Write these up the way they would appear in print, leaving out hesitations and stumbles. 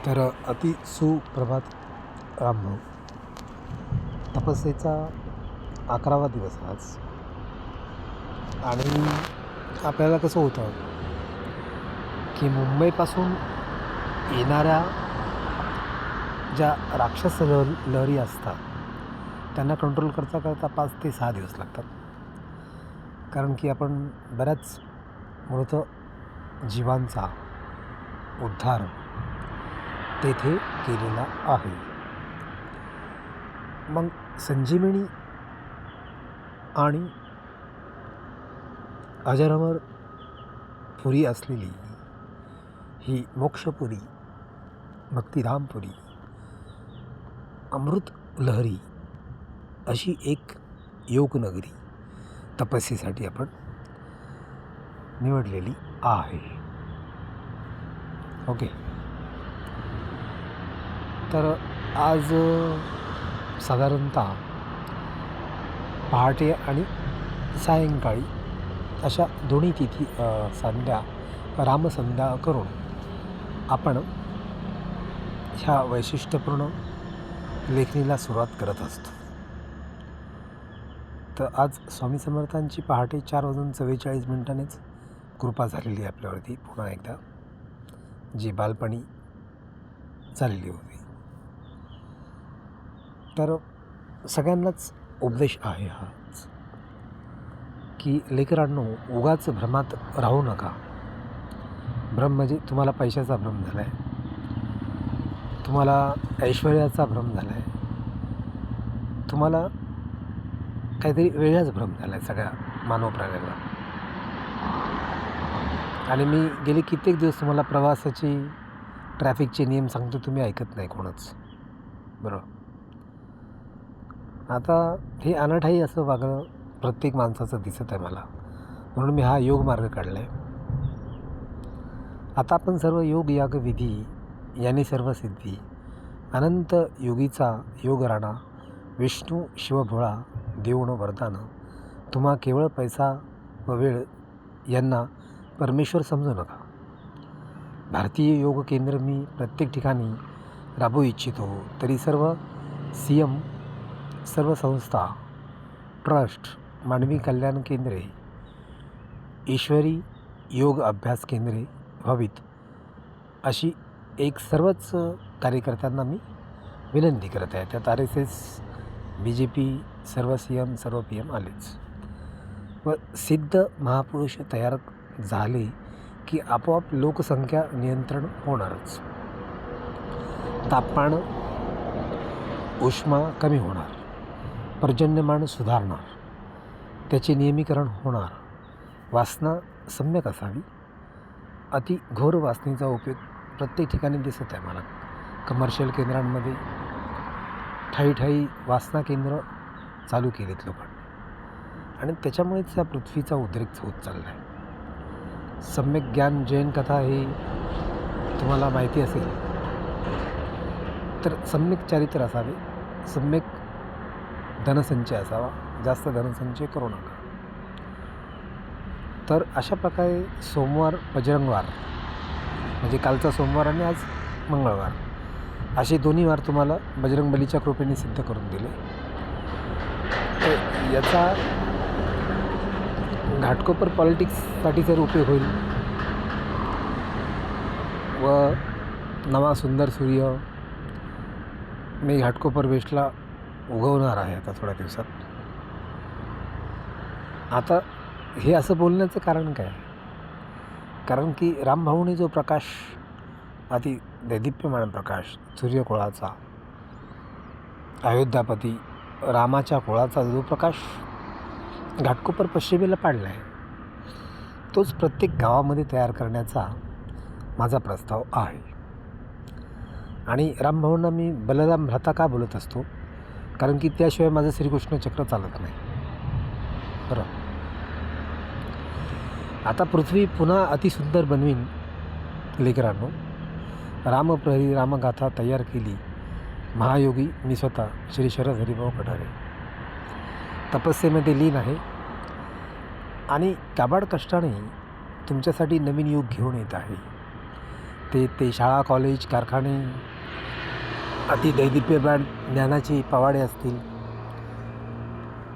तर अति सुप्रभात रामभाऊ. तपस्येचा 11वा दिवस आज. आणि आपल्याला कसं होतं की मुंबईपासून येणाऱ्या ज्या राक्षस लहरी असतात त्यांना कंट्रोल करता करता 5 ते 6 दिवस लागतात. कारण की आपण बऱ्याच मृत जीवांचा उद्धार तेथे केलेला आहे. मग संजीवनी आणि अजरामर पुरी असलेली ही मोक्षपुरी, भक्तिधामपुरी, अमृत लहरी अशी एक योगनगरी तपस्येसाठी आपण निवडलेली आहे. ओके. तर आज साधारणतः पहाटे आणि सायंकाळी अशा दोन्ही तिथी संध्या रामसंध्या करून आपण ह्या वैशिष्ट्यपूर्ण लेखणीला सुरुवात करत असतो. तर आज स्वामी समर्थांची पहाटे 4:44 कृपा झालेली आहे आपल्यावरती पुन्हा एकदा, जी बालपणी झालेली होती. तर सगळ्यांनाच उपदेश आहे हाच की लेकरांनो, उगाच भ्रमात राहू नका. भ्रम म्हणजे तुम्हाला पैशाचा भ्रम झाला आहे, तुम्हाला ऐश्वर्याचा भ्रम झाला आहे, तुम्हाला काहीतरी वेगळाच भ्रम झाला आहे सगळ्या मानव प्राण्याला. आणि मी गेले कित्येक दिवस तुम्हाला प्रवासाची ट्रॅफिकचे नियम सांगतो, तुम्ही ऐकत नाही कोणच. बरोबर. आता हे अनाठाई असं वागणं प्रत्येक माणसाचं दिसत आहे मला, म्हणून मी हा योग मार्ग काढला आहे. आता आपण सर्व योग याग विधी याने सर्व सिद्धी, अनंत योगीचा योग राणा, विष्णू शिवभोळा देऊन वरदान, तुम्हा केवळ पैसा व वेळ यांना परमेश्वर समजू नका. भारतीय योग केंद्र मी प्रत्येक ठिकाणी राबवू इच्छितो, तरी सर्व CM, सर्व संस्था, ट्रस्ट, मानवी कल्याण केंद्रे, ईश्वरी योग अभ्यास केंद्रे व्हावीत अशी एक सर्वच कार्यकर्त्यांना मी विनंती करत आहे. त्यात RSS, BJP, सर्व CM, सर्व PM आलेच. व सिद्ध महापुरुष तयार झाले की आपोआप लोकसंख्या नियंत्रण होणारच. तापमान उष्मा कमी होणार, पर्जन्यमान सुधारणार, त्याचे नियमीकरण होणार, वासना सम्यक असावी. अति घोर वासनेचा उपयोग प्रत्येक ठिकाणी दिसत आहे मला. कमर्शियल केंद्रांमध्ये ठाई वासना केंद्र चालू केलेत लोकांनी, आणि त्याच्यामुळेच या पृथ्वीचा उद्रेक होत चालला आहे. सम्यक ज्ञान जैन कथा हे तुम्हाला माहिती असेल तर सम्यक चारित्र असावे, सम्यक धनसंचय असावा, जास्त धनसंचय करू नका. तर अशा प्रकारे सोमवार बजरंगवार म्हणजे कालचा सोमवार आणि आज मंगळवार असे दोन्ही वार तुम्हाला बजरंगबलीच्या कृपेने सिद्ध करून दिले. तर याचा घाटकोपर पॉलिटिक्ससाठी जर उपयोग होईल व नवा सुंदर सूर्य मी घाटकोपर वेस्टला उगवणार आहे आता थोड्या दिवसात. आता हे असं बोलण्याचं कारण काय? कारण की रामभाऊने जो प्रकाश, अति दैदिप्यमान प्रकाश सूर्यकुळाचा, अयोध्यापती रामाच्या कुळाचा जो प्रकाश घाटकोपर पश्चिमेला पाडला आहे, तोच प्रत्येक गावामध्ये तयार करण्याचा माझा प्रस्ताव आहे. आणि रामभाऊंना मी बलराम भ्राता का बोलत असतो? कारण की त्याशिवाय माझं श्रीकृष्ण चक्र चालत नाही. बरं. आता पृथ्वी पुन्हा अतिसुंदर बनवीन लेकरांनो. रामप्रहरी रामगाथा तयार केली महायोगी मी स्वतः श्री शरद हरिभाऊ कठारे. तपस्येमध्ये लीन आहे आणि काबाड कष्टाने तुमच्यासाठी नवीन युग घेऊन येत आहे. ते शाळा, कॉलेज, कारखाने, अतिदैदिप्यमान ज्ञानाचे पवाडे असतील,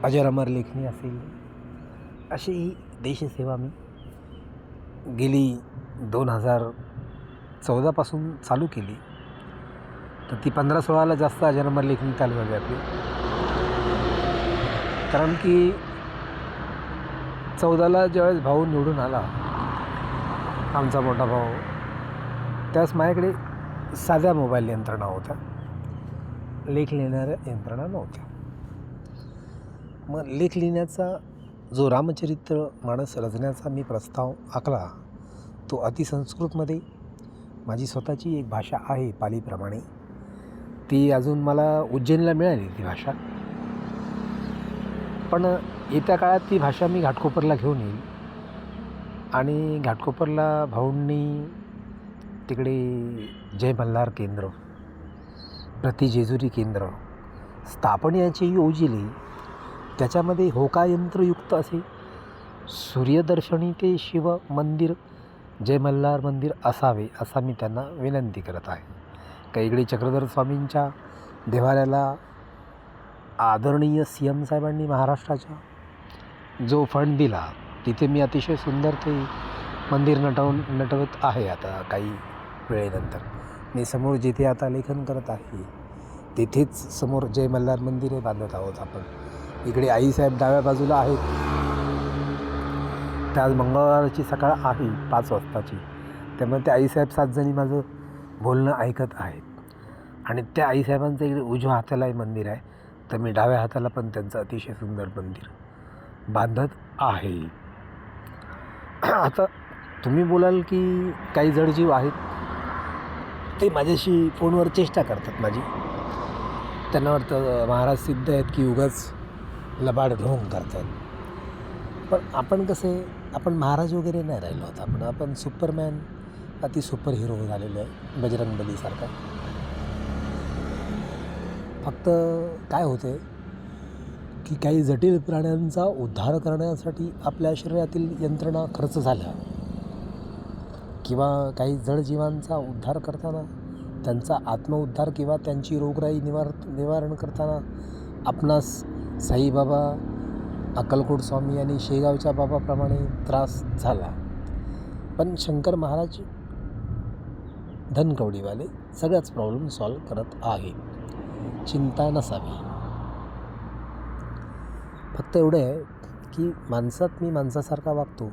अजर अमर लेखणी असेल, अशी ही देशसेवा मी गेली 2014पासून चालू केली. तर ती 15-16ला जास्त अजर अमर लेखणी चालू झाली आपली. कारण की 14ला ज्यावेळेस भाऊ निवडून आला, आमचा मोठा भाऊ, त्यावेळेस माझ्याकडे साध्या मोबाईल यंत्रणा होत्या, लेख लिहिणाऱ्या यंत्रणा नव्हत्या. मग लेख लिहिण्याचा जो रामचरित्र मानस रचण्याचा मी प्रस्ताव आखला, तो अतिसंस्कृतमध्ये माझी स्वतःची एक भाषा आहे पालीप्रमाणे. ती अजून मला उज्जैनला मिळाली ती भाषा, पण येत्या काळात ती भाषा मी घाटकोपरला घेऊन येईल. आणि घाटकोपरला भाऊंनी तिकडे जय मल्हार केंद्र, प्रति जेजुरी केंद्र स्थापन याची योजिली. त्याच्यामध्ये होकायंत्रयुक्त असे सूर्यदर्शनी ते शिव मंदिर, जय मल्हार मंदिर असावे, असा मी त्यांना विनंती करत आहे. का इकडे चक्रधर स्वामींच्या देवाऱ्याला आदरणीय CM साहेबांनी महाराष्ट्राच्या जो फंड दिला, तिथे मी अतिशय सुंदर ते मंदिर नटवत आहे. आता काही वेळेनंतर मी समोर जिथे आता लेखन करत आहे, तिथेच समोर जय मल्हार मंदिर हे बांधत आहोत आपण. इकडे आईसाहेब डाव्या बाजूला आहेत. त्या आज मंगळवारची सकाळ आहे 5 वाजताची, त्यामुळे त्या आईसाहेब 7 जणी माझं बोलणं ऐकत आहेत. आणि त्या आईसाहेबांचं इकडे उजव्या हातालाही मंदिर आहे, तर मी डाव्या हाताला पण त्यांचं अतिशय सुंदर मंदिर बांधत आहे. आता तुम्ही बोलाल की काही जडजीव आहेत, ते माझ्याशी फोनवर चेष्टा करतात माझी. त्यांना वाटतं महाराज सिद्ध आहेत की उगाच लबाड ढोंग करतात. पण आपण कसे, आपण महाराज वगैरे नाही राहिलो आहोत. आपण सुपरमॅन, अति सुपर हिरो झालेलो आहे, बजरंगबलीसारखा. फक्त काय होते की काही जटिल प्राण्यांचा उद्धार करण्यासाठी आपल्या शरीरातील यंत्रणा खर्च झाल्या, किंवा काही जडजीवांचा उद्धार करताना, त्यांचा आत्मउद्धार किंवा त्यांची रोगराई निवारण करताना आपणास साईबाबा, अक्कलकोट स्वामी आणि शेगावच्या बाबाप्रमाणे त्रास झाला. पण शंकर महाराज धनकवडीवाले सगळ्याच प्रॉब्लेम सॉल्व करत आहे, चिंता नसावी. फक्त एवढं आहे की माणसात मी माणसासारखा वागतो,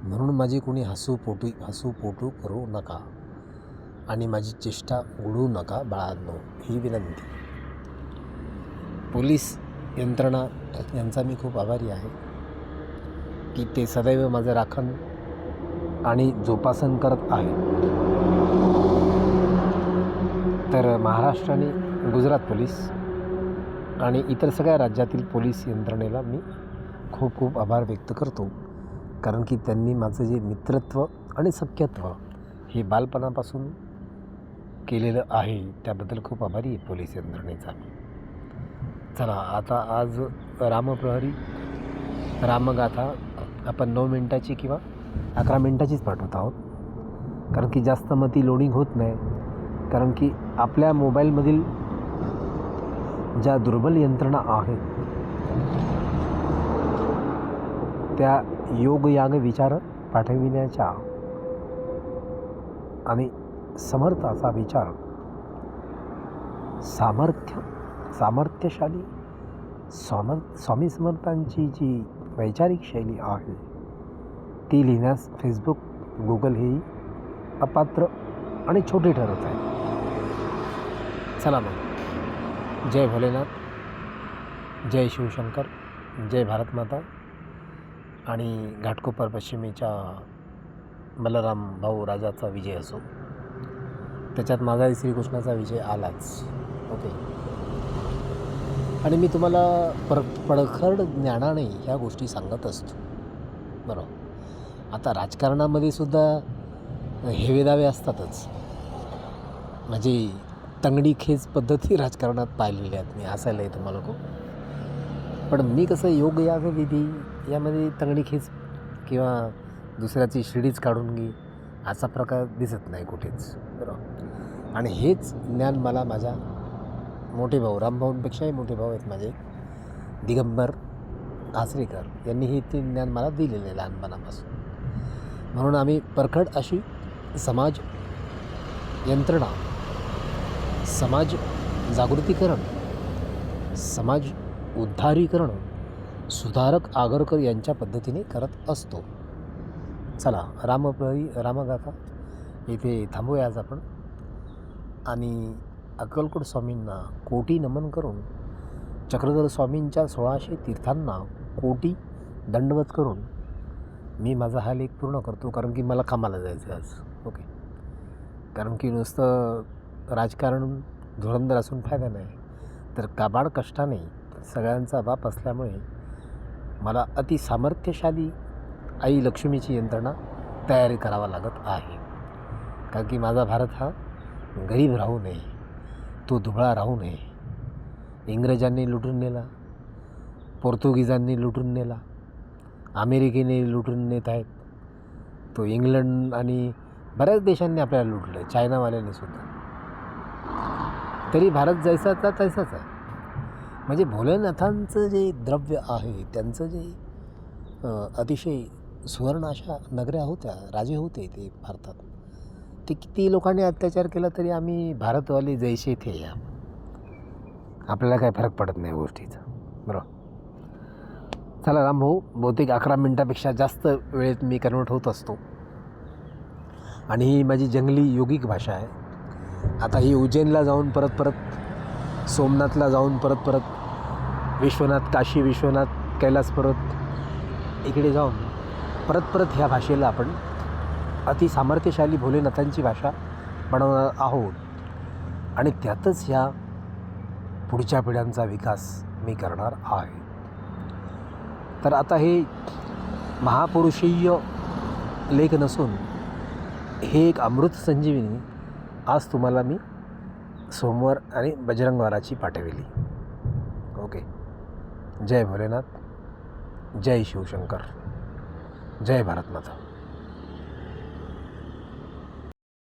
म्हणून माझी कोणी हसूपोटू करू नका आणि माझी चेष्टा उडवू नका बाळांनो, ही विनंती. पोलीस यंत्रणा यांचा मी खूप आभारी आहे की ते सदैव माझं राखण आणि जोपासन करत आहे. तर महाराष्ट्र आणि गुजरात पोलीस आणि इतर सगळ्या राज्यातील पोलीस यंत्रणेला मी खूप खूप आभार व्यक्त करतो. कारण की त्यांनी माझं जे मित्रत्व आणि सख्यत्व हे बालपणापासून केलेलं आहे, त्याबद्दल खूप आभारी आहे पोलीस यंत्रणेचा. चला आता आज रामप्रहरी रामगाथा आपण 9 मिनिटाची किंवा 11 मिनिटाचीच पाठवत आहोत. कारण की जास्त मती लोडिंग होत नाही. कारण की आपल्या मोबाईलमधील ज्या दुर्बल यंत्रणा आहेत, त्या योगयाग विचार पाठविण्याच्या आणि समर्थ असा विचार, सामर्थ्यशाली स्वामी समर्थांची जी वैचारिक शैली आहे, ती लिहिण्यास फेसबुक, गुगल हेही अपात्र आणि छोटे ठरत आहे. चला मग, जय भोलेनाथ, जय शिवशंकर, जय भारत माता. आणि घाटकोपर पश्चिमेच्या बलराम भाऊ राजाचा विजय असो, त्याच्यात माझाही श्रीकृष्णाचा विजय आलाच. ओके. आणि मी तुम्हाला पडखड ज्ञानाने ह्या गोष्टी सांगत असतो, बरोबर. आता राजकारणामध्ये सुद्धा हेवेदावे असतातच. म्हणजे तंगडी खेच पद्धती राजकारणात पाहिलेल्या आहेत मी, हसायला येतं मला खूप. पण मी कसं योगयाग विधी यामध्ये तंगडी खेच किंवा दुसऱ्याची शिडीच काढून घे असा प्रकार दिसत नाही कुठेच, बरोबर. आणि हेच ज्ञान मला माझ्या मोठे भाऊ, रामभाऊंपेक्षाही मोठे भाऊ आहेत माझे, दिगंबर आचरेकर यांनी हे ते ज्ञान मला दिलेलं आहे लहानपणापासून. म्हणून आम्ही परखड अशी समाज यंत्रणा, समाज जागृतीकरण, समाज उद्धारीकरण सुधारक आगरकर यांच्या पद्धतीने करत असतो. चला, रामगाथा इथे थांबूया आज आपण. आणि अक्कलकोट स्वामींना कोटी नमन करून, चक्रधर स्वामींच्या 1600 तीर्थांना कोटी दंडवत करून मी माझा हा लेख पूर्ण करतो. कारण की मला कामाला जायचं आहे आज. ओके. कारण की नुसतं राजकारण धुरंधर असून फायदा नाही, तर काबाड कष्टाने सगळ्यांचा बाप असल्यामुळे मला अति सामर्थ्यशाली आई लक्ष्मीची यंत्रणा तयारी करावा लागत आहे. कारण की माझा भारत हा गरीब राहू नये, तो दुबळा राहू नये. इंग्रजांनी लुटून नेला, पोर्तुगीजांनी लुटून नेला, अमेरिकेने लुटून नेत आहेत, तो इंग्लंड आणि बऱ्याच देशांनी आपल्याला लुटलं, चायनावाल्यांनी सुद्धा. तरी भारत जैसाचा तैसाच आहे. म्हणजे भोलेनाथांचं जे द्रव्य आहे, त्यांचं जे अतिशय सुवर्ण अशा नगऱ्या होत्या, राजे होते ते भारतात, ते किती लोकांनी अत्याचार केला तरी आम्ही भारतवाले जैसे थे या, आपल्याला काही फरक पडत नाही गोष्टीचा, बरोबर. चला रामभाऊ, बहुतेक 11 मिनटापेक्षा जास्त वेळेत मी कन्वर्ट होत असतो. आणि ही माझी जंगली योगिक भाषा आहे. आता ही उज्जैनला जाऊन परत सोमनाथला जाऊन परत विश्वनाथ, काशी विश्वनाथ, कैलास पर्वत इकडे जाऊन परत ह्या भाषेला आपण अति सामर्थ्यशाली भोलेनाथांची भाषा बनवणार आहोत. आणि त्यातच ह्या पुढच्या पिढ्यांचा विकास मी करणार आहे. तर आता हे महापुरुषीय लेख नसून हे एक अमृत संजीवनी आज तुम्हाला मी सोमवार आणि बजरंगवाराची पाठविली. ओके. जय भोलेनाथ, जय शिवशंकर, जय भारत माता.